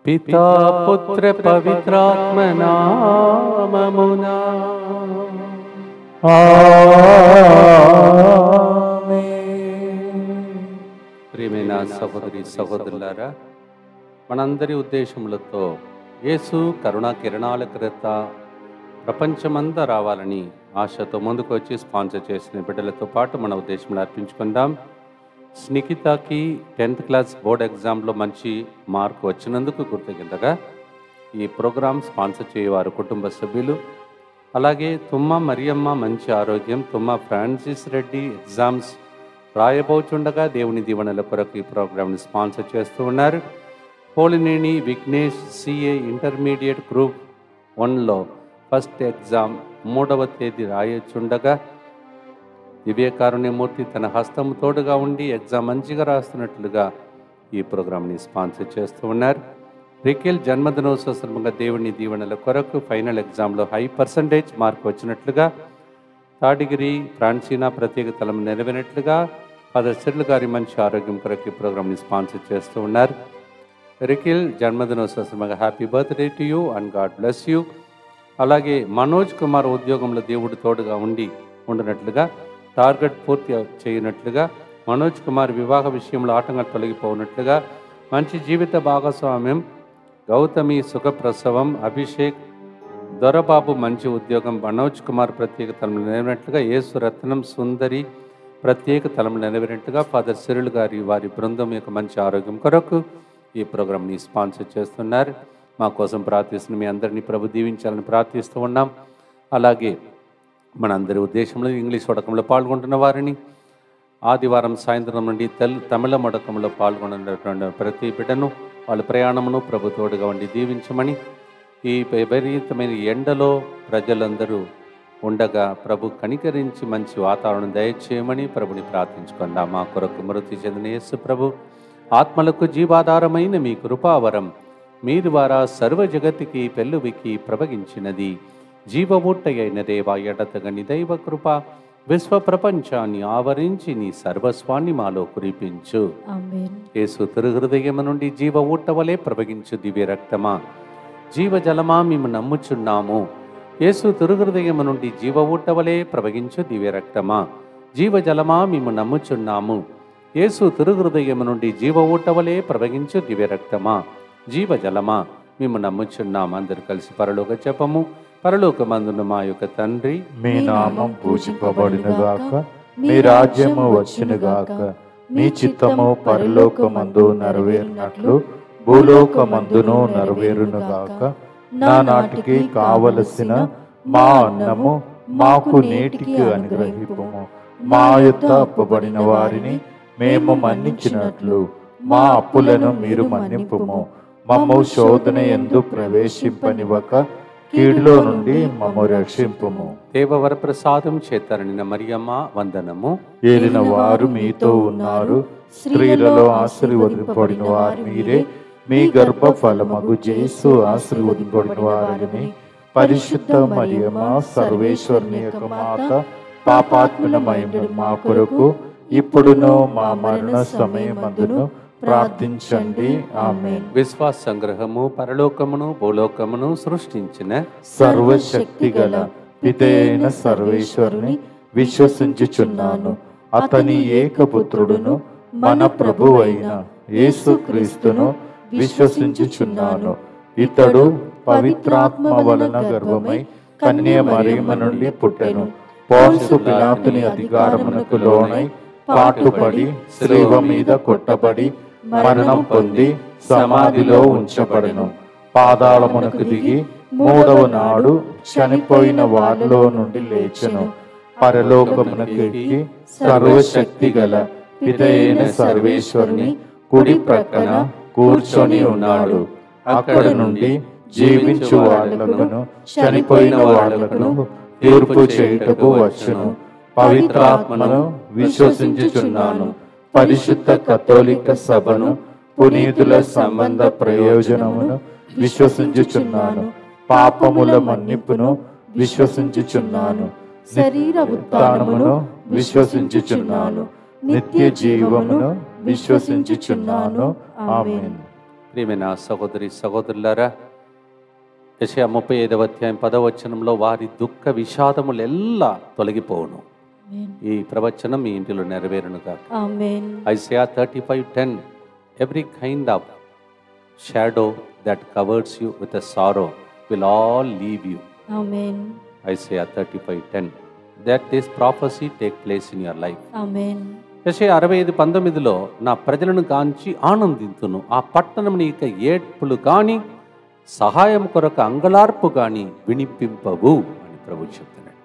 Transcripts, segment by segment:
పితా పుత్ర పవిత్రాత్మ నామమునా ప్రియమైన సహోదరి సహోదరులారా, మనందరి ఉద్దేశములతో యేసు కరుణా కిరణాల క్రింద ప్రపంచమంతా రావాలని ఆశతో ముందుకు వచ్చి స్పాన్సర్ చేసిన బిడ్డలతో పాటు మన ఉద్దేశంలో అర్పించుకుందాం. స్నికితాకి 10th క్లాస్ బోర్డ్ ఎగ్జామ్లో మంచి మార్కు వచ్చినందుకు కృతజ్ఞతగా ఈ ప్రోగ్రాం స్పాన్సర్ చేయవారు కుటుంబ సభ్యులు. అలాగే తుమ్మ మరియమ్మ మంచి ఆరోగ్యం, తుమ్మ ఫ్రాన్సిస్ రెడ్డి ఎగ్జామ్స్ రాయబోచుండగా దేవుని దీవెనల కొరకు ఈ ప్రోగ్రాంని స్పాన్సర్ చేస్తూ ఉన్నారు. Polineni Vighnesh CA intermediate group 1లో ఫస్ట్ ఎగ్జామ్ 3వ తేదీ రాయచుండగా దివ్యకారుణ్యమూర్తి తన హస్తము తోడుగా ఉండి ఎగ్జామ్ మంచిగా రాస్తున్నట్లుగా ఈ ప్రోగ్రాంని స్పాన్సర్ చేస్తూ ఉన్నారు. రికిల్ జన్మదినోత్సవ సందర్భంగా దేవుని దీవెనల కొరకు ఫైనల్ ఎగ్జామ్లో హై పర్సంటేజ్ మార్క్ వచ్చినట్లుగా, తాడిగిరి ఫ్రాన్సీనా ప్రత్యేక తలం నెరవేరినట్లుగా ఫాదర్ సిర్ల్ గారి మంచి ఆరోగ్యం కొరకు ఈ ప్రోగ్రాంని స్పాన్సర్ చేస్తూ ఉన్నారు. రికిల్ జన్మదినోత్సవ సందర్భంగా happy birthday to you and God bless you. అలాగే మనోజ్ కుమార్ ఉద్యోగంలో దేవుడు తోడుగా ఉండినట్లుగా, టార్గెట్ పూర్తి చేయనట్లుగా, మనోజ్ కుమార్ వివాహ విషయంలో ఆటంకాలు తొలగిపోనట్లుగా, మంచి జీవిత భాగస్వామ్యం, గౌతమి సుఖప్రసవం, అభిషేక్ దొరబాబు మంచి ఉద్యోగం, మనోజ్ కుమార్ ప్రత్యేక తలంలో నెరవేరినట్లుగా, యేసు రత్నం సుందరి ప్రత్యేక తలంలో నెరవేరినట్లుగా ఫాదర్ సిరుల్ గారి వారి బృందం యొక్క మంచి ఆరోగ్యం కొరకు ఈ ప్రోగ్రాంని స్పాన్సర్ చేస్తున్నారు. మా కోసం ప్రార్థిస్తున్న మీ అందరినీ ప్రభు దీవించాలని ప్రార్థిస్తూ ఉన్నాం. అలాగే మనందరి ఉద్దేశంలో ఇంగ్లీష్ వడకంలో పాల్గొంటున్న వారిని, ఆదివారం సాయంత్రం నుండి తమిళ వడకంలో పాల్గొన్నటువంటి ప్రతి బిడ్డను వాళ్ళ ప్రయాణమును ప్రభు తోడుగా ఉండి దీవించమని, ఈ విపరీతమైన ఎండలో ప్రజలందరూ ఉండగా ప్రభు కనికరించి మంచి వాతావరణం దయచేయమని ప్రభుని ప్రార్థించుకుందాం. మా కొరకు మృతి చెందిన యేసు ప్రభు ఆత్మలకు జీవాధారమైన మీ కృపావరం మీ ద్వారా సర్వ జగత్తుకి పెళ్ళువికి ప్రవగించినది. జీవ ఊట్టయైన దేవా, ఎడతగని దైవ కృప విశ్వ ప్రపంచాన్ని ఆవరించి నీ సర్వస్వాన్ని మాలో కురిపించు. యేసు తిరుహృదయము నుండి జీవ ఊట్టవలే ప్రవగించు దివ్య రక్తమా, జీవజలమా మేము నమ్ముచున్నాము. యేసు తిరుహృదయము నుండి జీవ ఊట్టవలే ప్రవగించు దివ్య రక్తమా, జీవజలమా మేము నమ్ముచున్నాము. యేసు తిరుహృదయము నుండి జీవ ఊట్టవలే ప్రవగించు దివ్య రక్తమా, జీవజలమా మేము నమ్ముచున్నాము. అందరు కలిసి పరలోక జపము. పరలోకమందున్న మా యొక్క తండ్రి, మీ నామం పూజింపబడునుగాక, మీ రాజ్యము వచ్చునుగాక, మీ చిత్తము పరలోకమందు నెరవేరినట్లు భూలోకమందును నెరవేరునుగాక. నానాటికి కావలసిన మా అన్నము మాకు నేటికి అనుగ్రహింపుము. మా యొద్ద అప్పబడిన వారిని మేము మన్నించినట్లు మా అప్పులను మీరు మన్నింపుము. మమ్ము శోధన యందు ప్రవేశింపనివ్వక కీడులో నుండి మమ్ము రక్షింపుము. దేవవర ప్రసాదం చేతరనిన మరియమ్మ వందనము. ఏలిన వారు మీతో ఉన్నారు, స్త్రీలలో ఆశీర్వదింపబడిన వారు మీరే. మీ గర్భ ఫలమగు యేసు ఆశీర్వదింపబడిన వారని. పరిశుద్ధ మరియమ్మ సర్వేశ్వరుని యొక్క మాత, పాపాత్మనమైన మా కొరకు ఇప్పుడును మా మరణ సమయమందును ప్రార్థించండి. ఆమేన్. విశ్వాస సంగ్రహము. పరలోకమును భూలోకమును సృష్టించిన సర్వశక్తి గల పితైన సర్వేశ్వరుని విశ్వసించుచున్నాను. అతని ఏకపుత్రుడును మన ప్రభువైన యేసుక్రీస్తును విశ్వసించుచున్నాను. ఇతడు పవిత్రాత్మ వలన గర్భమై కన్య మరియమ్మ నుండి పుట్టెను. పోన్సు పిలాతుని అధికారమునకు లోనై పాటుపడి శిలువ మీద కొట్టబడి మరణం పొంది సమాధిలో ఉంచబడెను. పాతాళమునకు దిగి 3వ నాడు చనిపోయిన వారిలో నుండి లేచెను. పరలోకమునకు ఎక్కి సర్వశక్తి గల పితైన సర్వేశ్వరుని కుడి ప్రక్కన కూర్చొని ఉన్నాడు. అక్కడ నుండి జీవించు వాళ్ళకును చనిపోయిన వాళ్ళకును తీర్పు చేయుటకు వచ్చును. పవిత్రాత్మను విశ్వసించుచున్నాను. పరిశుద్ధ కథోలిక సభను, పునీతుల సంబంధ ప్రయోజనమును విశ్వసించుచున్నాను. పాపముల మన్నిపును విశ్వసించుచున్నాను. శరీర ఉత్థానమును విశ్వసించుచున్నాను. నిత్య జీవమును విశ్వసించుచున్నాను. ఆమేన్. ప్రియమైన సహోదరి సహోదరులారా, యెషయా 35వ అధ్యాయం 10వ వచనంలో వారి దుఃఖ విషాదములెల్లా తొలగిపోవును. ఈ ప్రవచనం మీ ఇంటిలో నెరవేరునుగా. Isaiah 35:10 every kind of shadow that covers you with a sorrow will all leave you. Amen. Isaiah 35:10 that this prophecy take place in your life. Amen. యెషయా 65:19లో నా ప్రజలను గాంచి ఆనందింతును, ఆ పట్టణం నీక ఏడ్పులు కానీ సహాయం కొరకు అంగలార్పు కానీ వినిపింపవు అని ప్రభు చెప్తున్నాడు.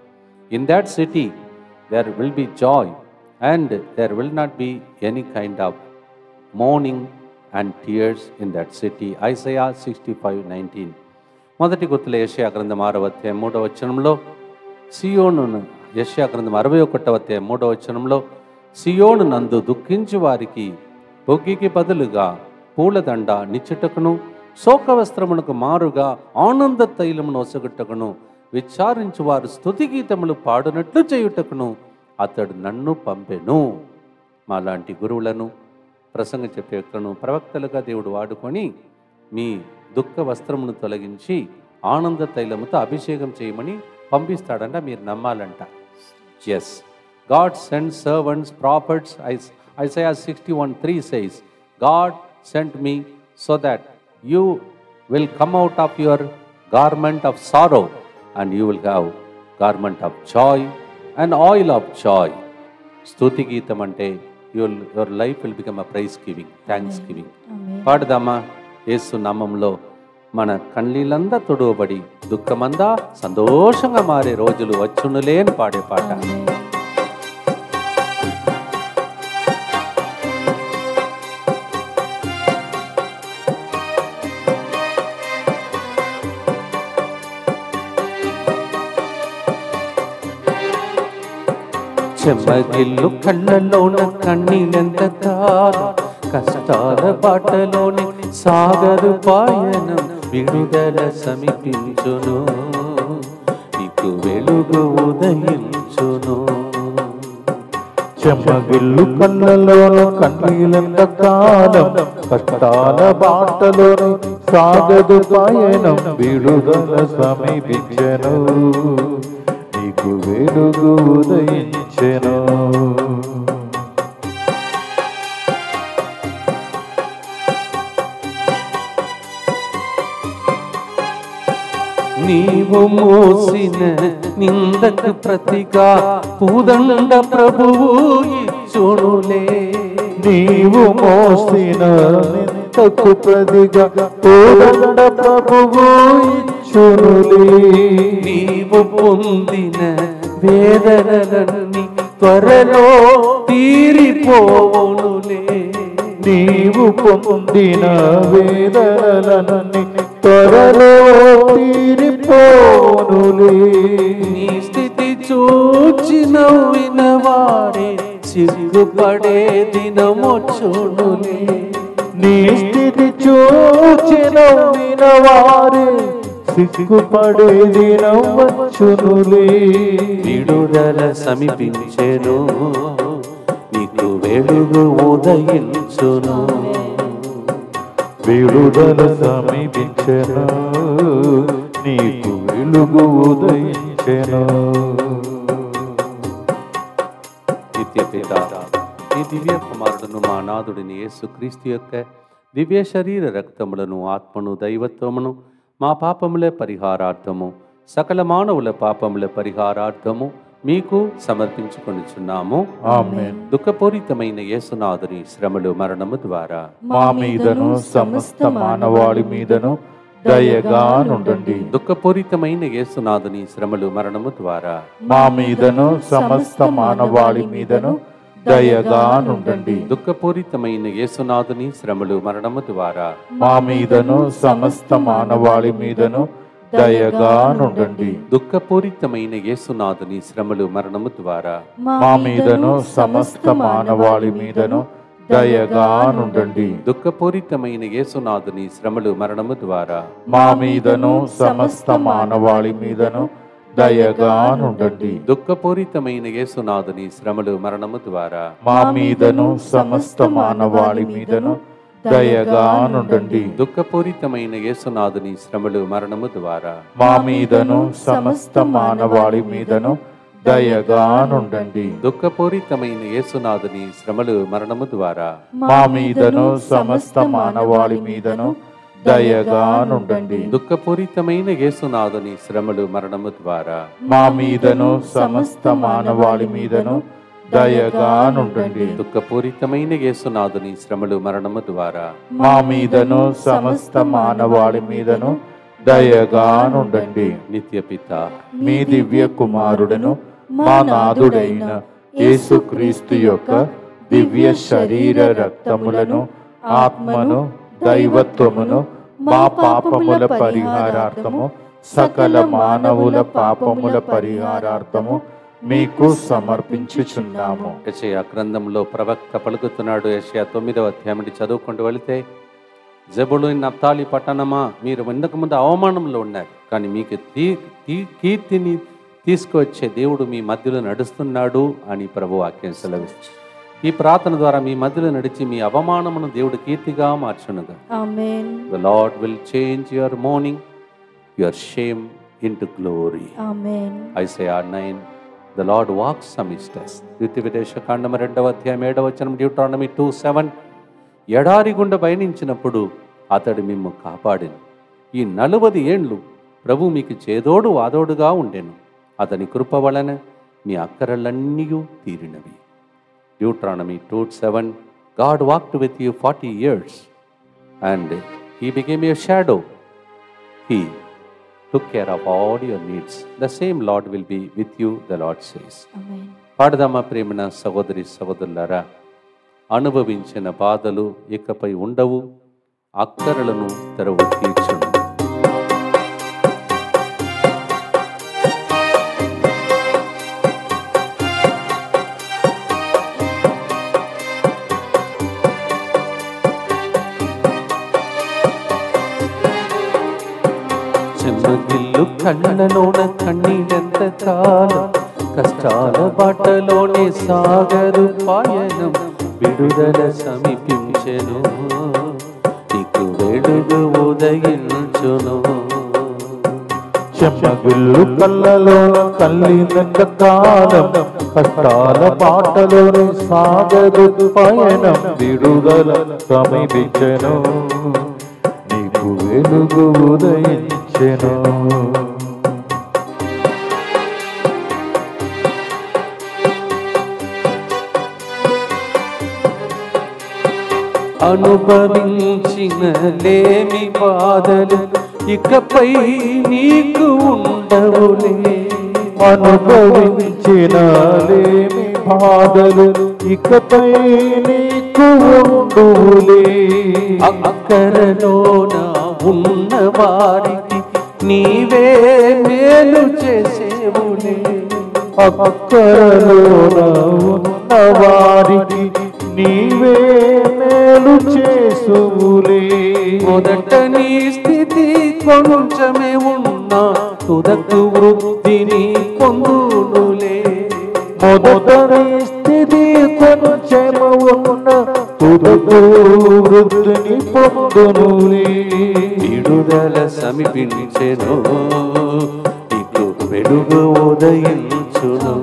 In that city there will be joy and there will not be any kind of mourning and tears in that city. Isaiah 65:19. మొదటి గుర్తుల యెషయా గ్రంథం 6వ అధ్యాయం 3వ వచనంలో సియోను, యెషయా గ్రంథం 61వ అధ్యాయం 3వ వచనంలో సియోను నందు దుఃఖించి వారికి బొగ్గికి బదులుగా పూలదండ నిచ్చుటకును శోక వస్త్రమునకు మారుగా ఆనంద తైలమును ఒసగుటకును విచారించు వారు స్తుతి గీతములు పాడునట్లు చేయుటకును అతడు నన్ను పంపెను. మాలాంటి గురువులను, ప్రసంగం చెప్పే వ్యక్తులను ప్రవక్తలుగా దేవుడు వాడుకొని మీ దుఃఖ వస్త్రమును తొలగించి ఆనంద తైలముతో అభిషేకం చేయమని పంపిస్తాడంట. మీరు నమ్మాలంట. Yes, God sends servants, prophets. Isaiah 61:3 says, God sent me so that you will come out of your garment of sorrow and you will have garment of joy and oil of joy. స్తుతి గీతం అంటే your life will become a praise giving, thanksgiving. పాడదామా? యేసు నామములో మన కన్నీళ్ళందా తొడవబడి దుఃఖమందా సంతోషంగా మారే రోజులు వచ్చునులే అని పాడే పాట. చెమ్మగిల్లు కళ్ళలోన కన్నీళ్ళెంత కాలం, కష్టాల బాటలోని సాగరు పాయనం విడుదల సమీపించును, నీకు వెలుగు ఉదయించును. చెమ్మగిల్లు కళ్ళలోన కన్నీళ్ళెంత కాలం, కష్టాల బాటలోని సాగదు పయనం విడుదల సమీపించెను, నీకు వెలుగు ఉదయించెను. నీవు మోసిన నిందకు ప్రతిగా పూదండ ప్రభువు ఇచ్చునులే. నీవు మోసిన నిందకు ప్రతిగా పూదండ ప్రభువు ఇచ్చునులే. నీవు పొందిన వేదనలన్నీ త్వరలో తీరిపోవునులే. నీవు పొందిన వేదనలన్నీ త్వరలో తీరిపోనులే. నీ స్థితి చూచి నవ్విన వారే సిగ్గుపడే దినమొచ్చునులే. నీ స్థితి చూచి నవ్విన వారే సిగ్గుపడే దినం వచ్చునులే. విడుదల సమీపించెను, నీకు వెలుగు ఉదయించును. విడుదల సమీపించెను, నీకు వెలుగు ఉదయించెను. నిత్యపిత ఈ దివ్య కుమారుడును మా నాథుడిని యేసుక్రీస్తు యొక్క దివ్య శరీర రక్తములను ఆత్మను దైవత్వమును మా పాపముల పరిహారార్థము సకల మానవుల పాపముల పరిహారార్థము మీకు సమర్పించుకొనుచున్నాము. ఆమేన్. దుఃఖపూరితమైన యేసునాథుని శ్రమలు మరణము ద్వారా మా మీదను సమస్త మానవాళి మీదను దయగా నుండండి. దుఃఖపూరితమైన యేసునాథుని శ్రమలు మరణము ద్వారా మా మీదను సమస్త మానవాళి మీదను దయగా నుండండి. దుఃఖపూరితమైన యేసునాథుని శ్రమలు మరణము ద్వారా మా మీదను సమస్త మానవాళి మీదను దయగా నుండండి. దుఃఖపూరితమైన యేసునాథుని శ్రమలు మరణము ద్వారా మా మీదను సమస్త మానవాళి మీదను దయగా నుండండి. దుఃఖపూరితమైన యేసునాథుని శ్రమలు మరణము ద్వారా మా మీదను సమస్త మానవాళి మీదను దయగా నుండండి. దుఃఖపూరితమైన యేసునాథుని శ్రమలు మరణము ద్వారా మా మీదను సమస్త మానవాళి మీదను దయగానుండండి. దుఃఖపూరితమైన యేసునాథుని శ్రమలు మరణము ద్వారా మా మీదను సమస్త మానవాళి మీదను దయగానుండండి. దుఃఖపూరితమైన యేసునాథుని శ్రమలు మరణము ద్వారా మా మీదను సమస్త మానవాళి మీదను దయగానుండండి. దుఃఖపూరితమైన యేసునాథుని శ్రమలు మరణము ద్వారా మా మీదను సమస్త మానవాళి మీదను దయగానుండండి. దుఃఖపూరితమైన యేసునాథుని శ్రమలు మరణము ద్వారా మా మీదను సమస్త మానవాళి మీదను దయగానుండండి. నిత్య పిత మీ దివ్య కుమారుడను మా నాథుడైన యేసుక్రీస్తు యొక్క దివ్య శరీర రక్తములను ఆత్మను దైవత్వమును మా పాపముల పరిహారార్థము సకల మానవుల పాపముల పరిహారార్థము మీకు సమర్పించుచున్నాము. యెషయా గ్రంథంలో ప్రవక్త పలుకుతున్నాడు. యెషయా 9వ అధ్యాయం నుండి చదువుకుంటూ వెళితే, జెబూలూను నప్తాలి పట్టణమా, మీరు ఇంతకు ముందు అవమానంలో ఉన్నారు, కానీ మీకు కీర్తిని తీసుకువచ్చే దేవుడు మీ మధ్యలో నడుస్తున్నాడు అని ప్రభు వాక్యం సెలవిస్తుంది. ఈ ప్రార్థన ద్వారా మీ మధ్యలో నడిచి మీ అవమానమును దేవుడు కీర్తిగా మార్చునుగా. ఆమేన్. The Lord will change your mourning, your shame into glory. Amen. Isaiah 9, the Lord walks amidst us. ద్వితీయోపదేశ కాండం 2వ అధ్యాయం 7వ వచనం, డ్యూట్రానమీ 2:7, ఎడారి గుండా పయనించినప్పుడు అతడు మిమ్ము కాపాడెను. ఈ 40 ఏండ్లు ప్రభు మీకు చేదోడు వాదోడుగా ఉండెను. అతని కృప వలన మీ అక్కరలన్నీ తీరినవి. Deuteronomy 2:7, God walked with you 40 years and he became your shadow. He took care of all your needs. The same Lord will be with you, the Lord says. ఆమేన్. పాడదామా ప్రేమన సహోదరి సహోదరులారా, అనుభవించిన బాధలు ఇకపై ఉండవు, అక్కరలను తెరవు తీర్చును. చెమ్మగిల్లు కళ్ళలోన కన్నీళ్ళెంత కాలం, కష్టాల బాటలోనే సాగరు పాయనం, విడుదల సమీపించెను, నీకు వెలుగు ఉదయించును. చెమ్మగిల్లు కళ్ళలో కళ్ళినంత కాలం, కష్టాల బాటలోని సాగరు పయనం, విడుదల సమీపించెను, నీకు వెలుగు ఉదయించెను. అనుభవించిన లేమి బాధలు ఇకపై నీకు ఉండవులే. అనుభవించిన లేమి బాధలు ఇకపై నీకు ఉండులే. అక్కరలోన ఉన్న వారికి నీవే మేలు చేసేవులే. అక్కరలోన ఉన్న వారికి నీవే మేలు చేసులే. మొదట నీ స్థితి కొంచెమే ఉన్నా తుదకు వృద్ధిని పొందునులే. మొదట నీ స్థితి కొంచెము ఉన్న తుదకు వృద్ధిని పొందునులే. విడుదల సమీపించెను, నీకు వెలుగు ఉదయించును.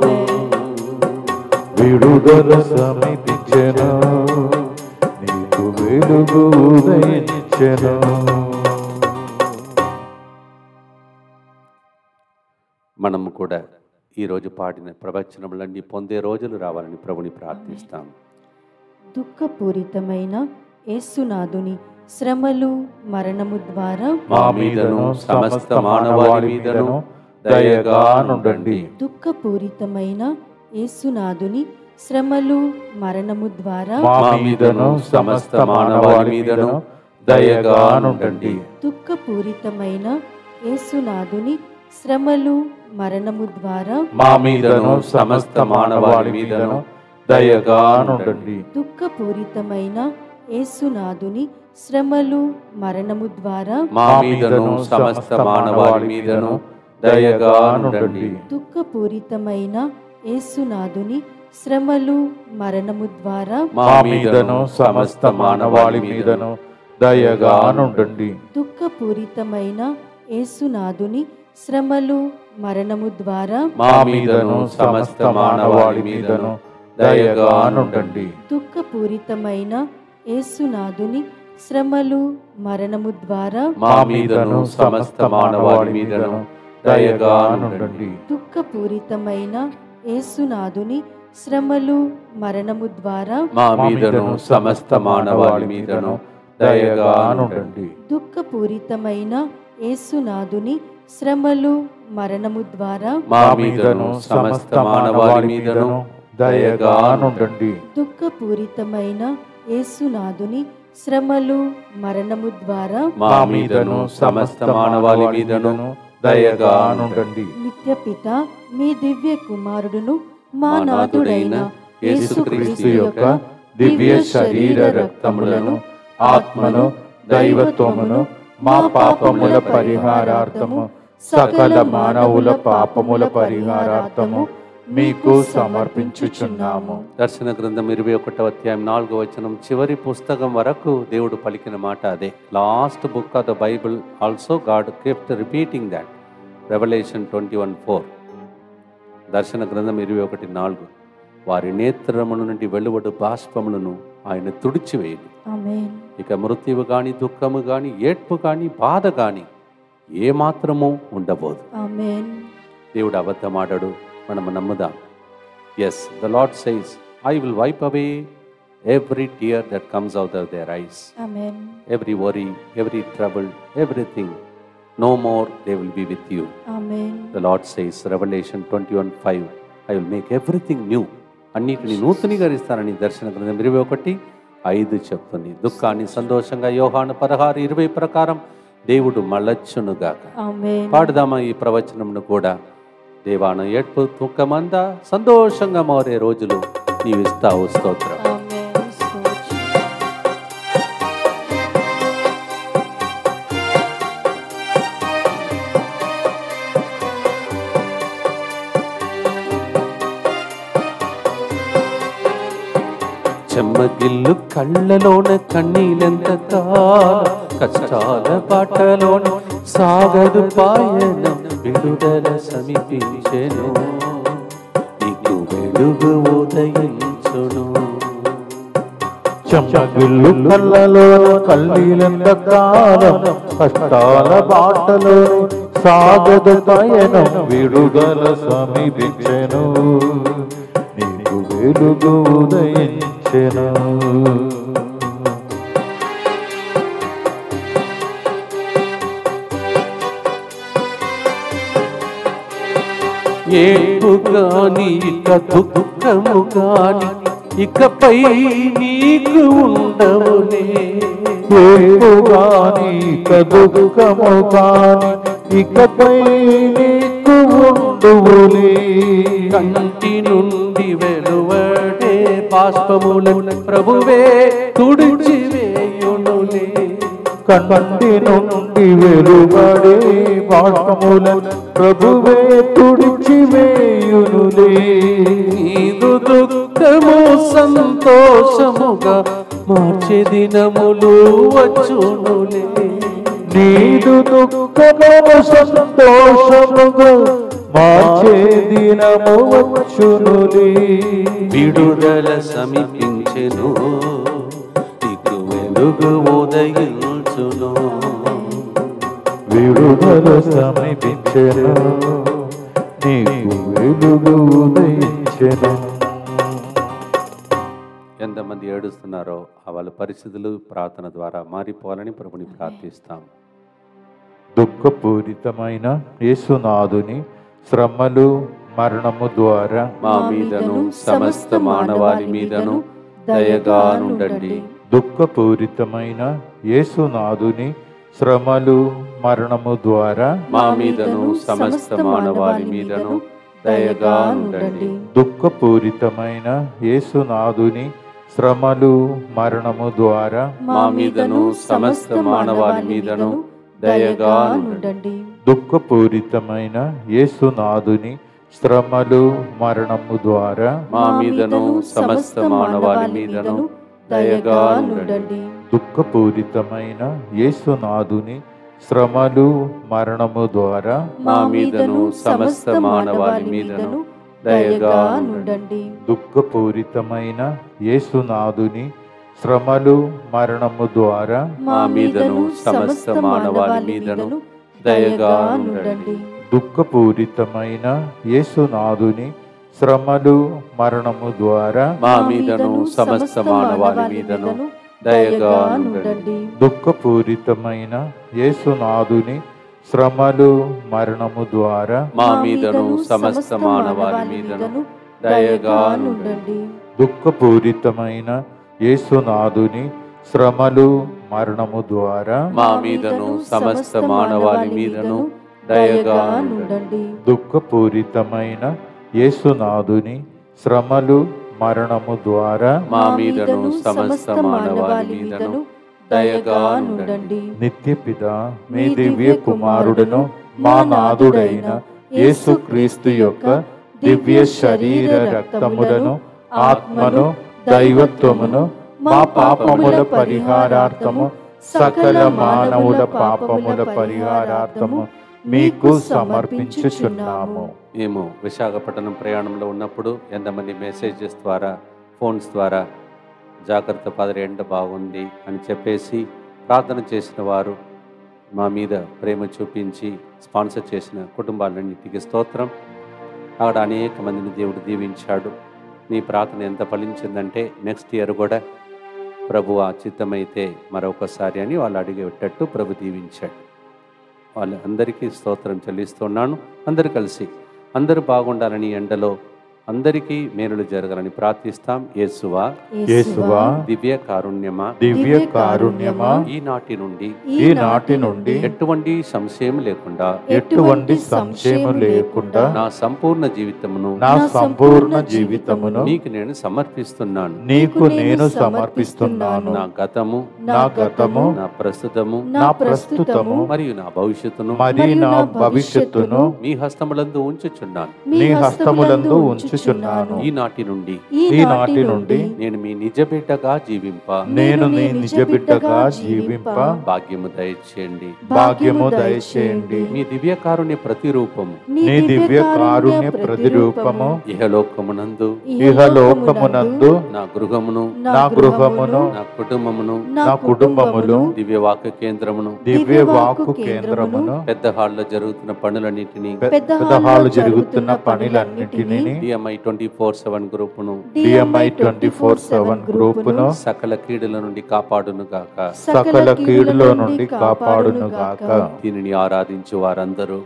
విడుదల సమీపించెను, నీకు వెలుగు ఉదయించెను. మనము కూడా ఈరోజు పాడిన ప్రవచనములన్నీ పొందే రోజులు రావాలని ప్రభుని ప్రార్థిస్తాం. దుఃఖపూరితమైన యేసునాథుని శ్రమలు మరణము ద్వారా మా మీదను సమస్త మానవాళి మీదను దయగానుండండి. దుఃఖపూరితమైన యేసునాథుని శ్రమలు మరణము ద్వారా మా మీదను సమస్త మానవాళి మీదను దయగానుండండి. దుఃఖపూరితమైన యేసునాథుని శ్రమలు మరణము ద్వారా మా మీదను సమస్త మానవాళి మీదను దయగానుండండి. దుఃఖపూరితమైన యేసునాథుని శ్రమలు మరణము ద్వారా మా మీదను సమస్త మానవాళి మీదను దయగానుండండి. దుఃఖపూరితమైన యేసునాథుని శ్రమలు మరణము ద్వారా మా మీదను సమస్త మానవాళి మీదను దయగా నుండండి. దుఃఖపూరితమైన యేసునాథుని శ్రమలు మరణము ద్వారా మా మీదను సమస్త మానవాళి మీదను దయగా నుండండి. దుఃఖపూరితమైన యేసునాథుని శ్రమలు మరణము ద్వారా మా మీదను సమస్త మానవాళి మీదను దయగా నుండండి. దుఃఖపూరితమైన యేసునాథుని శ్రమలు మరణము ద్వారా మా మీదను సమస్త మానవాళి మీదను దయగా నుండండి. దుఃఖపూరితమైన యేసునాథుని శ్రమలు మరణము ద్వారా మా మీదను సమస్త మానవాళి మీదను దయగా నుండండి. దుఃఖపూరితమైన యేసునాథుని శ్రమలు మరణము ద్వారా మా మీదను సమస్త మానవాళి మీదను దయగా నుండండి. నిత్యపిత మీ దివ్య కుమారుడును మా నాథుడైన యేసుక్రీస్తు యొక్క దివ్య శరీర రక్తములను ఆత్మను దైవత్వమును మా పాపముల పరిహారార్థము సకల మానవుల పాపముల పరిహారార్థము మీకు సమర్పించుచున్నాము. దర్శన గ్రంథం 21వ అధ్యాయం 4వ వచనం చివరి పుస్తకం వరకు దేవుడు పలికిన మాట అదే. Last book of the Bible also God kept repeating that. Revolution 21:4. దర్శన గ్రంథం 21:4. వారి నేత్రముల నుండి వెలువడు బాష్పములను ఆయన తుడిచివేయను. ఆమేన్. ఇక మృత్యువు గాని దుఃఖము గాని ఏడ్పు గాని బాధ గాని ఏమాత్రము ఉండబోదు. ఆమేన్. దేవుడు అబద్ధమాడడు, మనము నమ్ముదాం. Yes, the Lord says, I will wipe away every tear that comes out of their eyes. Amen. Every worry, every trouble, everything, no more they will be with you. Amen. The Lord says, Revelation 21:5, I will make everything new. అన్నిటిని నూతనీకరిస్తానని దర్శన గ్రంథం 21:5 చెప్తుంది. దుఃఖాన్ని సంతోషంగా యోహాను 16:20 ప్రకారం దేవుడు మళ్ళచ్చునుగాక. ఆమేన్. పాడుదామా ఈ ప్రవచనమును కూడా. దేవాన ఏడ్పు దుఃఖమందా సంతోషంగా మారే రోజులు నీవిస్తావు. స్తోత్రం. ఆమేన్. స్తోత్రం. చెమ్మగిల్లు కళ్ళలోన కన్నీలెంత కాలం, కష్టాల బాటలోన సాగదు పాయనం, విడుదల సమీపించెను, నీకు వెలుగు ఉదయించును. చెమ్మగిల్లు కళ్ళలో కన్నీలెంత కాలం, కష్టాల బాటలో సాగదు పయనం, విడుదల సమీపించెను, నీకు వెలుగు ఉదయించెను. ఏడ్పు గాని ఇక దుఃఖము గాని ఇకపై నీకు ఉండవులే. ఏడ్పు గాని ఇక దుఃఖము గాని ఇకపై నీకు ఉండువులే. కంటి నుండి వెలువడే బాష్పములను ప్రభువే తుడిచివేయునులే. కంటి నుండి వెలువడే బాష్పములను ప్రభువే తుడిచివేయునులే. నీదు దుఃఖము సంతోషముగా మార్చే దినములు వచ్చునులే. నీదు దుఃఖము సంతోషముగా మార్చే దినము వచ్చునులే. విడుదల సమీపించెను, నీకు వెలుగు ఉదయించును. విడుదల సమీపించెను, నీకు వెలుగు ఉదయించెను. ఎంతమంది ఏడుస్తున్నారో వాళ్ళ పరిస్థితులు ప్రార్థన ద్వారా మారిపోవాలని ప్రభుని ప్రార్థిస్తాం. దుఃఖపూరితమైన యేసునాథుని శ్రమలు మరణము ద్వారా మా మీదను సమస్త మానవాళి మీదను దయగా నుండండి. దుఃఖపూరితమైన యేసునాథుని శ్రమలు మరణము ద్వారా మా మీదను సమస్త మానవాళి మీదను దయగా నుండండి. దుఃఖపూరితమైన యేసునాథుని శ్రమలు మరణము ద్వారా మా మీదను సమస్త మానవాళి మీదను దయగా నుండండి. దుఃఖపూరితమైన యేసునాథుని శ్రమలు మరణము ద్వారా మా మీదను సమస్త మానవాళి మీదను దయగా నుండండి. దుఃఖపూరితమైన యేసునాథుని శ్రమలు మరణము ద్వారా మా మీదను సమస్త మానవాళి మీదను దయగా నుండండి. దుఃఖపూరితమైన యేసునాథుని శ్రమలు మరణము ద్వారా మా మీదను సమస్త మానవాళి మీదను దయగా నుండండి. దుఃఖపూరితమైన యేసునాథుని శ్రమలు మరణము ద్వారా మా మీదను సమస్త మానవాళి మీదను దయగా నుండండి. దుఃఖపూరితమైన యేసునాథుని శ్రమలు మరణము ద్వారా మా మీదను సమస్త మానవాళి మీదను దయగా నుండండి. దుఃఖపూరితమైన యేసునాథుని శ్రమలు మరణము ద్వారా మా మీదను సమస్త మానవాళి మీదను దయగా నుండండి. దుఃఖపూరితమైన యేసునాథుని శ్రమలు మరణము ద్వారా మా మీదను సమస్త మానవాళి మీదను దయగా నుండండి. నిత్యపిత మీ దివ్య కుమారుడును మా నాథుడైన యేసుక్రీస్తు యొక్క దివ్య శరీర రక్తములను ఆత్మను దైవత్వమును మా పాపముల పరిహారార్థము సకల మానవుల పాపముల పరిహారార్థము మీకు సమర్పించుచున్నాము. మేము విశాఖపట్నం ప్రయాణంలో ఉన్నప్పుడు ఎంతమంది మెసేజెస్ ద్వారా ఫోన్స్ ద్వారా జాగ్రత్త ఫాదర్ ఎండ బాగుంది అని చెప్పేసి ప్రార్థన చేసిన వారు మా మీద ప్రేమ చూపించి స్పాన్సర్ చేసిన కుటుంబాలన్నిటికీ స్తోత్రం. అక్కడ అనేక మందిని దేవుడు దీవించాడు. మీ ప్రార్థన ఎంత ఫలించిందంటే నెక్స్ట్ ఇయర్ కూడా ప్రభు ఆ చిత్తమైతే మరొకసారి అని వాళ్ళు అడిగేటట్టు ప్రభు దీవించాడు. వాళ్ళందరికీ స్తోత్రం చెల్లిస్తున్నాను. అందరూ కలిసి అందరూ బాగుండాలని ఎండలో అందరికీ మేలులు జరగాలని ప్రార్థిస్తాం. యేసువా యేసువా దివ్య కారుణ్యమా దివ్య కారుణ్యమా ఈనాటి నుండి ఎటువంటి సంశయం లేకుండా ఎటువంటి సంశయము లేకుండా నా సంపూర్ణ జీవితమును నీకు నేను సమర్పిస్తున్నాను. నేను సమర్పిస్తున్నాను. నా గతము నా ప్రస్తుతము మరియు నా భవిష్యత్తును మీ హస్తములందు ఉంచుచున్నాను. ఈనాటి నుండి నేను మీ నిజ బిడ్డగా జీవింప భాగ్యము దయచేయండి. మీ దివ్య కారుణ్య ప్రతిరూపము ఇహలోకమునందు నా గృహమును నా కుటుంబమును దివ్యవాక్య కేంద్రమును పెద్ద హాల్లో జరుగుతున్న పనులన్నిటినీ DMI 24/7 గ్రూపును సకల కీడుల నుండి కాపాడును గాక. దీనిని ఆరాధించు వారందరూ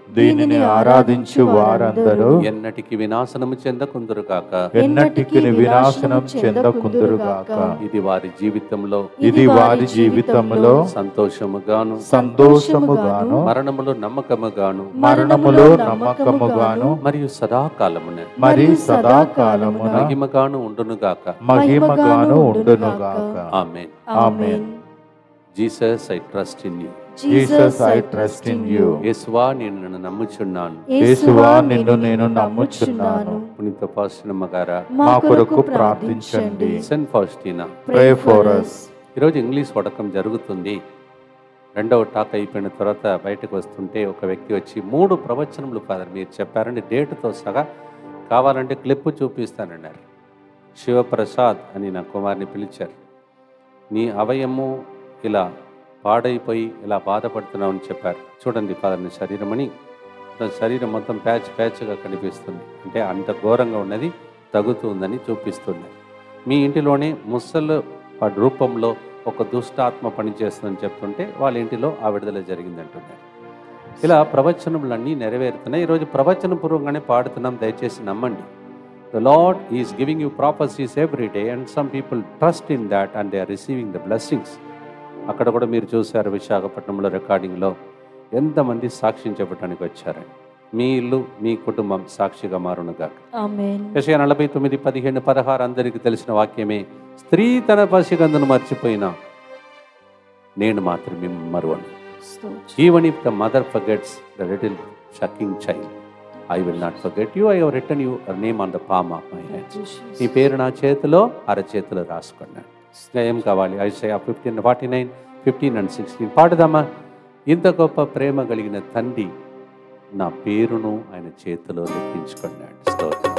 ఎన్నటికి వినాశనము చెందకుందురు గాక. ఇది వారి జీవితంలో సంతోషముగాను మరణములో నమ్మకముగాను మరియు సదాకాలమున మహిమగాను ఉండునుగాక. Amen. Jesus I trust in you. యేసువా నేను నిన్ను నమ్ముచున్నాను. పునీత ఫాస్టినమ్మ గారా మా కొరకు ప్రార్థించండి. Saint ఫాస్టినా Pray for us. ఈరోజు ఇంగ్లీష్ వడకం జరుగుతుంది. రెండవ టాక్ అయిపోయిన తర్వాత బయటకు వస్తుంటే ఒక వ్యక్తి వచ్చి 3 ప్రవచనములు ఫాదర్ మీరు చెప్పారండి డేటుతో సహా కావాలంటే క్లిప్ చూపిస్తానన్నారు. శివప్రసాద్ అని నా కుమార్ని పిలిచారు. నీ అవయము ఇలా పాడైపోయి ఇలా బాధపడుతున్నావు అని చెప్పారు. చూడండి ఫాదర్ని శరీరం మొత్తం ప్యాచ్గా కనిపిస్తుంది. అంటే అంత ఘోరంగా ఉన్నది, తగ్గుతుందని చూపిస్తున్నారు. మీ ఇంటిలోనే ముసలు రూపంలో ఒక దుష్టాత్మ పనిచేస్తుందని చెప్తుంటే వాళ్ళ ఇంటిలో ఆ విడుదల జరిగిందంటున్నారు. ఇలా ప్రవచనములన్నీ నెరవేరుతున్నాయి. ఈరోజు ప్రవచనపూర్వకంగానే పాడుతున్నాం, దయచేసి నమ్మండి. The Lord is giving you prophecies every day and some people trust in that and they are receiving the blessings. అక్కడ కూడా మీరు చూశారు విశాఖపట్నంలో రికార్డింగ్లో ఎంతమంది సాక్ష్యం చెప్పడానికి వచ్చారని. మీ ఇల్లు మీ కుటుంబం సాక్షిగా మారునుగా. యెషయా 49:15-16 అందరికీ తెలిసిన వాక్యమే. స్త్రీ తన పసిగందును మర్చిపోయినా నేను మాత్రమే మరువను. Even if the mother forgets the little sucking child, I will not forget you. I have written your name on the palm of my hands. నీ పేరు నా చేతిలో అరచేతిలో రాసుకున్నాను. ఏం కావాలి? ఐసయా 15:49, 15 and 16 పాడుదామా? ఇంత గొప్ప ప్రేమ కలిగిన తండ్రి నా పేరును ఆయన చేతిలో లిఖించుకున్నాడు. స్తోత్రం.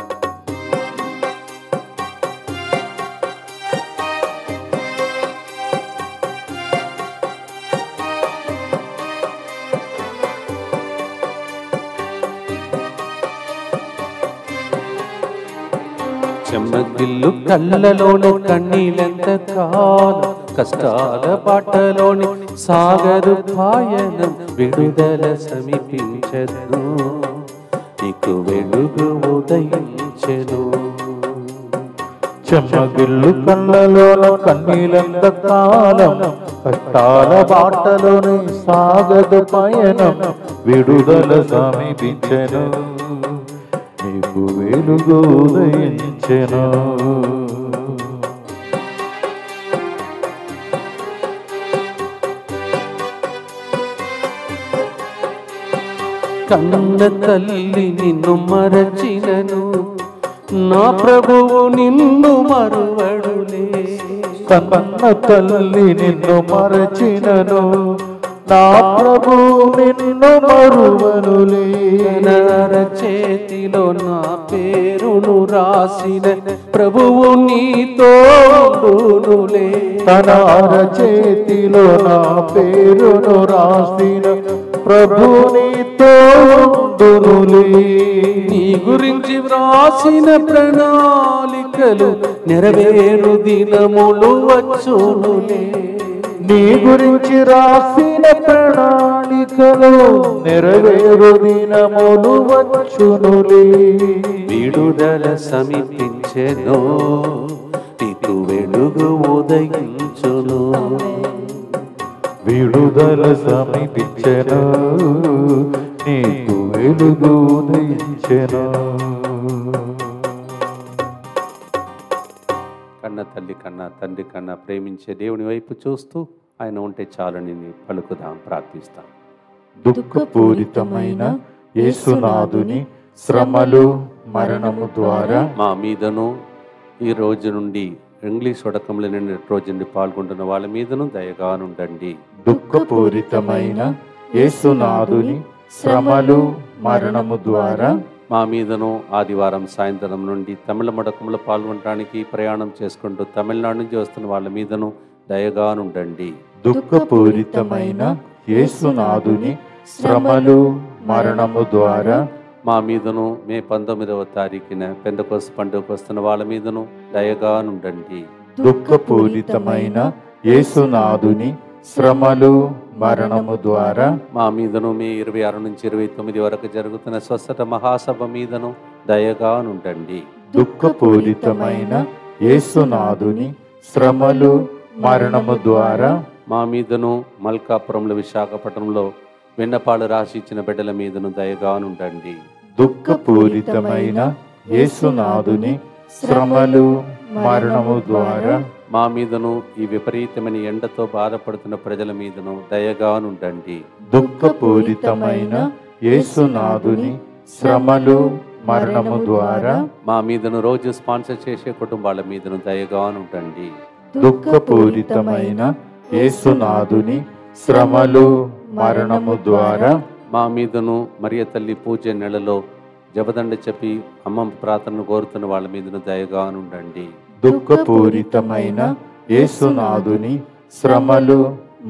చెమ్మగిల్లు కళ్ళలోని కన్నీలెంత కాలం, కష్టాల బాటలోని సాగరు పాయనం, విడుదల సమీపించదు, నీకు వెలుగు ఉదయించెను. చెమ్మగిల్లు కళ్ళలోని కన్నీలెంత కాలం, కష్టాల బాటలోని సాగదు పయనం, విడుదల సమీపించెను, నీకు వెలుగు ఉదయించెను. కన్న తల్లి నిన్ను మరచినను, నా ప్రభువు నిన్ను మరువడులే. కన్న తల్లి నిన్ను మరచినను, నా ప్రభు నిన్ను మరువనులే. చేతిలో నా పేరును రాసిన ప్రభువు నీతో ఉండునులే. తన చేతిలో నా పేరును రాసిన ప్రభు నీతో ఉండునులే. నీ గురించి వ్రాసిన ప్రణాళికలు నెరవేరు దినములు వచ్చునులే. నీ గురించి రాసిన ప్రణాళికలు నెరవేరు దినములు వచ్చునులే. విడుదల సమీపించెను, నీకు వెలుగు ఉదయించును. విడుదల సమీపించెను, నీకు వెలుగు ఉదయించెను. కన్న తల్లి కన్నా తండ్రి కన్నా ప్రేమించే దేవుని వైపు చూస్తూ ఆయన ఉంటే చాలని పలుకుదాం, ప్రార్థిస్తాం. దుఃఖపూరితమైన యేసునాథుని శ్రమలు మరణము ద్వారా మా మీదను ఈ రోజు నుండి ఇంగ్లీష్ వడకంలో నిన్న రోజు నుండి పాల్గొంటున్న వాళ్ళ మీదను దయగానుండండి. దుఃఖపూరితమైన యేసునాథుని శ్రమలు మరణము ద్వారా మా మీదను ఆదివారం సాయంత్రం నుండి తమిళ మడకంలో పాల్గొనడానికి ప్రయాణం చేసుకుంటూ తమిళనాడు నుంచి వస్తున్న వాళ్ళ మీదను దయగానుండండి. దుఃఖపూరితమైన యేసునాథుని శ్రమలు మరణము ద్వారా మా మీదను మే 19వ తారీఖున పెందెకోస్తు పండుగకు వస్తున్న వాళ్ళ మీదను దయగానుండండి. దుఃఖపూరితమైన యేసునాథుని శ్రమలు మరణము ద్వారా మా మీదను మే 26 నుంచి 29 వరకు జరుగుతున్న స్వస్థత మహాసభ మీదను దయగానుండండి. దుఃఖపూరితమైన యేసునాథుని శ్రమలు మరణము ద్వారా మా మీదను మల్కాపురంలో విశాఖపట్నంలో విన్నపాలు రాసి ఇచ్చిన బిడ్డల మీదను దయగానుండండి. దుఃఖపూరితమైన యేసునాథుని శ్రమలు మరణము ద్వారా మా మీదను ఈ విపరీతమైన ఎండతో బాధపడుతున్న ప్రజల మీదను దయగానుండండి. దుఃఖపూరితమైన యేసునాథుని శ్రమలు మరణము ద్వారా మా మీదను రోజు స్పాన్సర్ చేసే కుటుంబాల మీదను దయగానుండండి. దుఃఖపూరితమైన యేసునాథుని శ్రమలు మరణము ద్వారా మా మీదను మరియ తల్లి పూజ నెలలో జపదండ చెప్పి అమ్మ ప్రార్థనను కోరుతున్న వాళ్ళ మీదను దయగానుండండి. దుఃఖపూరితమైన యేసునాథుని శ్రమలు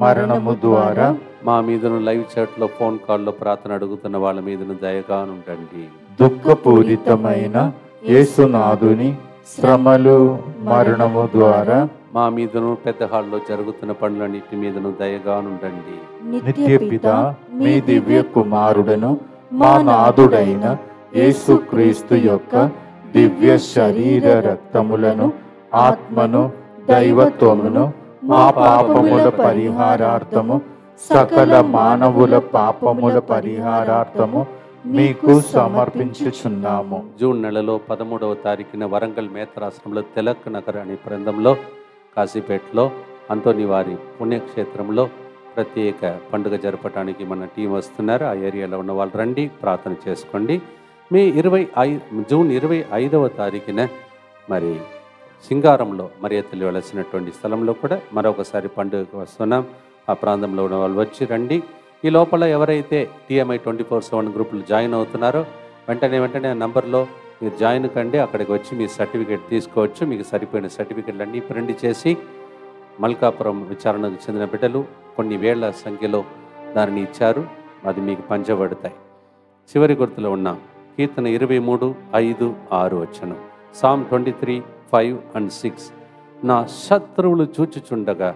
మరణము ద్వారా మా మీదను లైవ్ చాట్లో ఫోన్ కాల్లో ప్రార్థన అడుగుతున్న వాళ్ళ మీదను దయగానుండండి. దుఃఖపూరితమైన యేసునాథుని శ్రమలు మరణము ద్వారా మా మీదను పెద్ద హాల్లో జరుగుతున్న పనులన్నిటి మీదను దయగానుండండి. నిత్య పిత మీ దివ్య కుమారుడను మా నాథుడైన యేసుక్రీస్తు యొక్క దివ్య శరీర రక్తములను ఆత్మను దైవత్వమును మా పాపముల పరిహారార్థము సకల మానవుల పాపముల పరిహారార్థము మీకు సమర్పించుచున్నాము. జూన్ నెలలో 13వ తారీఖున వరంగల్ మేతరాశ్రమంలో తిలక్ నగర్ అనే ప్రాంతంలో కాశీపేటలో అంతోని వారి పుణ్యక్షేత్రంలో ప్రత్యేక పండుగ జరపడానికి మన టీం వస్తున్నారు. ఆ ఏరియాలో ఉన్న వాళ్ళు రండి, ప్రార్థన చేసుకోండి. జూన్ 25వ తారీఖున మరి సింగారంలో మరియ తల్లి వెలసినటువంటి స్థలంలో కూడా మరొకసారి పండుగకు వస్తున్నాం. ఆ ప్రాంతంలో ఉన్న వాళ్ళు వచ్చి రండి. ఈ లోపల ఎవరైతే TMI 24/7 గ్రూపులు జాయిన్ అవుతున్నారో వెంటనే ఆ నంబర్లో మీరు జాయిన్ కండి. అక్కడికి వచ్చి మీ సర్టిఫికేట్ తీసుకోవచ్చు. మీకు సరిపోయిన సర్టిఫికేట్లు అన్నీ ప్రింట్ చేసి మల్కాపురం విచారణకు చెందిన బిడ్డలు కొన్ని వేల సంఖ్యలో దానిని ఇచ్చారు. అది మీకు పంచబడతాయి. చివరి గుర్తులో ఉన్న కీర్తన 23:5-6 వచ్చును. Psalm 23:5-6. నా శత్రువులు చూచుచుండగా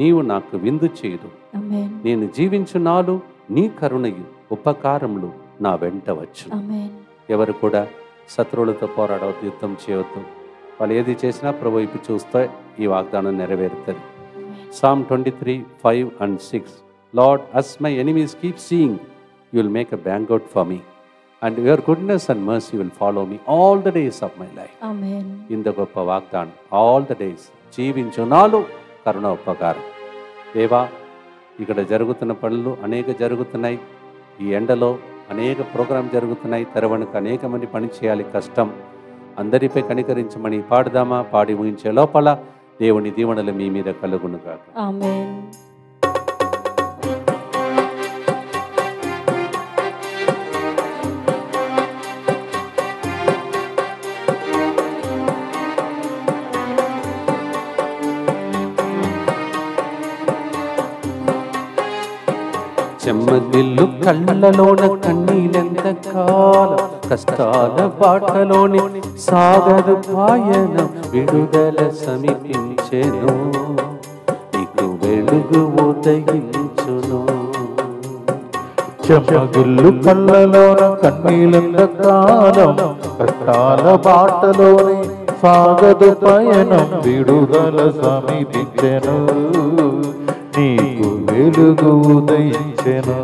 నీవు నాకు విందు చేయుదు. ఆమేన్. నేను జీవించున్నాలు నీ కరుణయు ఉపకారములు నా వెంట వచ్చు. ఆమేన్. ఎవరు కూడా శత్రువులతో పోరాడవద్దు, యుద్ధం చేయవద్దు. వాళ్ళు ఏది చేసినా ప్రభు వైపు చూస్తే ఈ వాగ్దానం నెరవేరుతుంది. Psalm 23:5-6. Lord, as my enemies keep seeing, you will make a banquet for me, and your goodness and mercy will follow me all the days of my life. ఆమేన్. ఇంత గొప్ప వాగ్దానం, ఆల్ ద డేస్ జీవించున్నాలు కరుణ ఉపకారం. దేవా, ఇక్కడ జరుగుతున్న పనులు అనేక జరుగుతున్నాయి. ఈ ఎండలో అనేక ప్రోగ్రాం జరుగుతున్నాయి. తెరవనకు అనేక మంది పని చేయాలి, కష్టం. అందరిపై కనికరించమని పాడుదామా? పాడి ముగించే లోపల దేవుని దీవెనలు మీ మీద కలుగునుగాక. ఆమేన్. చెమ్మగిల్లు కళ్ళలోన కన్నీలెంత కాలం, కష్టాల బాటలోని సాగదు పాయనం, విడుదల సమీపించెను, నీకు వెలుగు ఉదయించును. చెమ్మగిల్లు కళ్ళలోన కన్నీలెంత కాలం, కష్టాల బాటలోని సాగదు పయనం, విడుదల సమీపించెను, నీకు వెలుగు ఉదయించెను.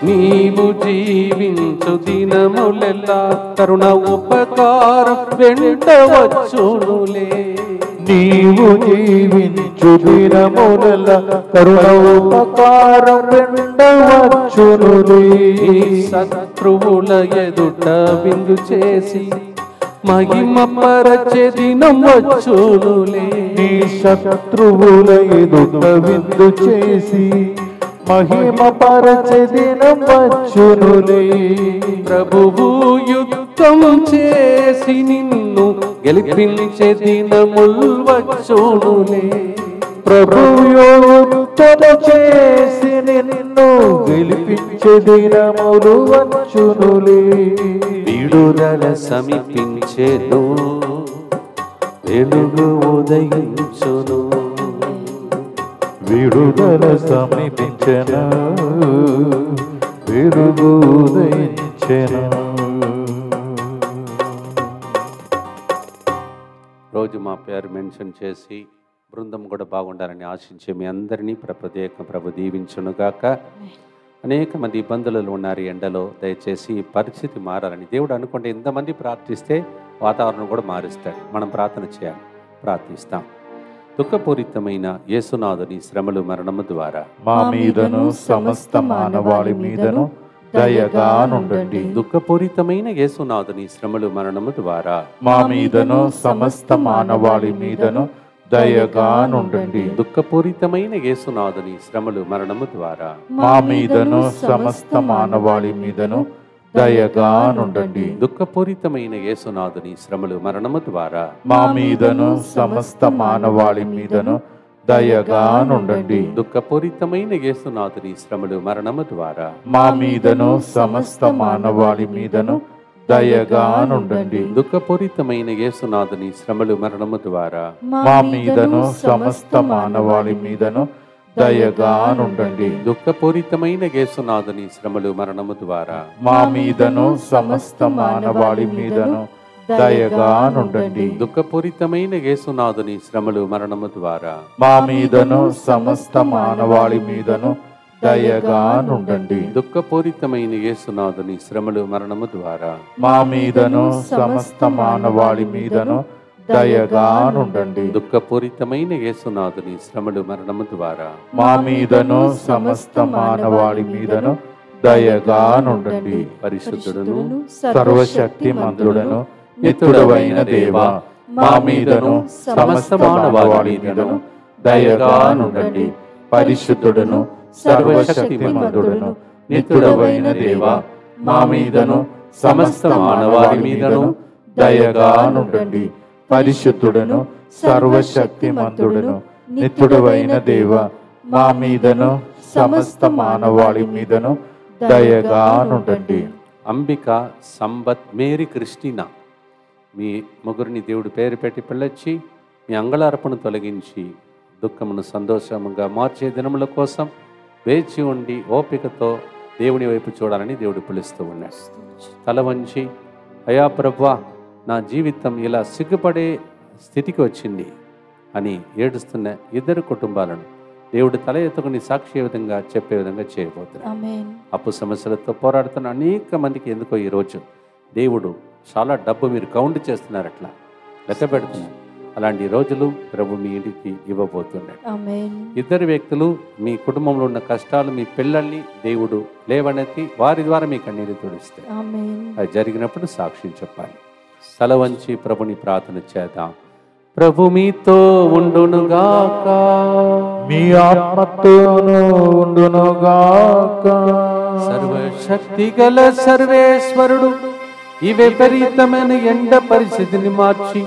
నీవు జీవించు దినములెల్లా కరుణ ఉపకారం వెంట వచ్చునులే. నీవు జీవించు దినముల కరుణ ఉపకారం వెంట వచ్చునులే. శత్రువుల ఎదుట విందు చేసి మహిమ పరచే దినం వచ్చునులే. నీ శత్రువుల ఎదుట విందు చేసి మహిమ పరచే దినం వచ్చునులే. ప్రభువు యుద్ధం చేసి నిన్ను గెలిపించే దినముల్ వచ్చునులే. ప్రభువు యుద్ధం చేసి నిన్ను గెలిపించే దినములు వచ్చునులే. విడుదల సమీపించెను, వెలుగు ఉదయించును. విడుదల సమీపించెను, వెలుగు ఉదయించెను. రోజు మా పేరు మెన్షన్ చేసి బృందం కూడా బాగుండాలని ఆశించే మీ అందరినీ ప్రభు దీవించునుగాక. అనేక మంది ఇబ్బందులలో ఉన్నారు ఈ ఎండలో. దయచేసి ఈ పరిస్థితి మారాలని దేవుడు అనుకుంటే ఇంతమంది ప్రార్థిస్తే వాతావరణం కూడా మారుస్తాడు. మనం ప్రార్థన చేయాలి, ప్రార్థిస్తాం. దుఃఖపూరితమైన యేసునాథుని శ్రమలు మరణము ద్వారా మా మీదను సమస్త మానవాళి మీదను దయగా నుండండి. దుఃఖపూరితమైన యేసునాథుని శ్రమలు మరణము ద్వారా మా మీదను సమస్త మానవాళి మీదను దయగా నుండండి. దుఃఖపూరితమైన యేసునాథుని శ్రమలు మరణము ద్వారా మా మీదను సమస్త మానవాళి మీదను దయగా నుండండి. దుఃఖపూరితమైన యేసునాథుని శ్రమలు మరణము ద్వారా మా మీదను సమస్త మానవాళి మీదను దయగా నుండండి. దుఃఖపూరితమైన యేసునాథుని శ్రమలు మరణము ద్వారా మా మీదను సమస్త మానవాళి మీదను దయగా నుండండి. దుఃఖపూరితమైన యేసునాథుని శ్రమలు మరణము ద్వారా మా మీదను సమస్త మానవాళి మీదను దయగా నుండండి. దుఃఖపూరితమైన యేసునాథుని శ్రమలు మరణము ద్వారా మా మీదను సమస్త మానవాళి మీదను దయగా నుండండి. దుఃఖపూరితమైన యేసునాథుని శ్రమలు మరణము ద్వారా మా మీదను సమస్త మానవాళి మీదను దయగా నుండండి. దుఃఖపూరితమైన యేసునాథుని శ్రమలు మరణము ద్వారా మా మీదను సమస్త మానవాళి మీదను దయగానుండండి. దుఃఖపూరితమైన యేసునాథుని శ్రమలు మరణము ద్వారా మా మీదను సమస్త మానవాళి మీదను దయగానుండండి. పరిశుద్ధుడును సర్వశక్తిమంతుడను నిత్యుడవైన దేవా, మా మీదను సమస్త మానవాళి మీదను దయగానుండండి. పరిశుద్ధుడను సర్వశక్తిమంతుడను నిత్యుడవైన దేవా, మా మీదను సమస్త మానవాళి మీదను దయగానుండండి. పరిశుద్ధుడను సర్వశక్తిమంతుడను నిత్యుడవైన దేవా, మా మీదను సమస్త మానవాళి మీదను దయగానుండండి. అంబిక, సంబత్, మేరీ, క్రిస్టినా మీ ముగ్గురిని దేవుడు పేరు పెట్టి పిల్లచ్చి మీ అంగళార్పణ తొలగించి దుఃఖమును సంతోషముగా మార్చే దినముల కోసం వేచి ఉండి ఓపికతో దేవుని వైపు చూడాలని దేవుడు పిలుస్తూ ఉన్నాడు. తల వంచి, అయా ప్రభువా, నా జీవితం ఇలా సిగ్గుపడే స్థితికి వచ్చింది అని ఏడుస్తున్న ఇద్దరు కుటుంబాలను దేవుడు తల ఎత్తుకుని సాక్షి విధంగా చెప్పే విధంగా చేయబోతున్నాడు. అప్పు సమస్యలతో పోరాడుతున్న అనేక మందికి ఎందుకో ఈరోజు దేవుడు చాలా డబ్బు మీరు కౌంట్ చేస్తున్నారు, అట్లా లెక్క పెడుతున్నారు. అలాంటి రోజులు ప్రభు మీ ఇంటికి ఇవ్వబోతున్నాడు. ఇద్దరు వ్యక్తులు మీ కుటుంబంలో ఉన్న కష్టాలు, మీ పిల్లల్ని దేవుడు లేవనెత్తి వారి ద్వారా మీ కన్నీరు తుడిస్తారు. అది జరిగినప్పుడు సాక్ష్యం చెప్పాలి. తల వంచి ప్రభుని ప్రార్థన చేద్దాం. ప్రభు మీతో ఉండునుగాక, మీ ఆత్మతోనూ ఉండునుగాక. సర్వశక్తి గల సర్వేశ్వరుడు ఈ విపరీతమైన ఎండ పరిస్థితిని మార్చి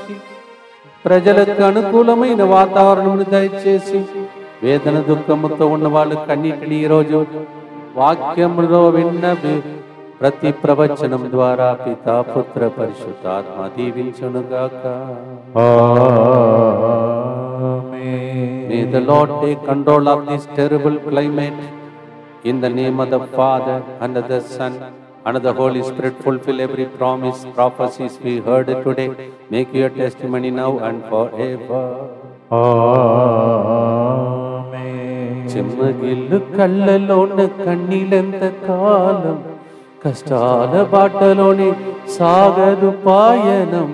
ప్రజలకు అనుకూలమైన వాతావరణం దయచేసి వేదన దుఃఖముతో ఉన్న వాళ్ళు కన్నిటిని ఈరోజు వాక్యంలో విన్న ప్రతి ప్రవచనం ద్వారా పితా, పుత్ర, పరిశుద్ధాత్మ దీవించునుగాక. May the Lord take control of this terrible climate. In the name of the Father and of the Son and of the Holy Spirit, fulfill every promise, prophecies we heard today. Make your testimony now and forever. చెమ్మగిల్లు కళ్ళలోన కన్నీలెంత కాలం, కష్టాల బాటలోనే సాగదు పాయనం,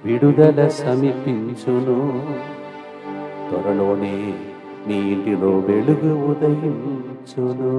విడుదల సమీపించును. త్వరలోనే మీ ఇంటిలో వెలుగు ఉదయించును.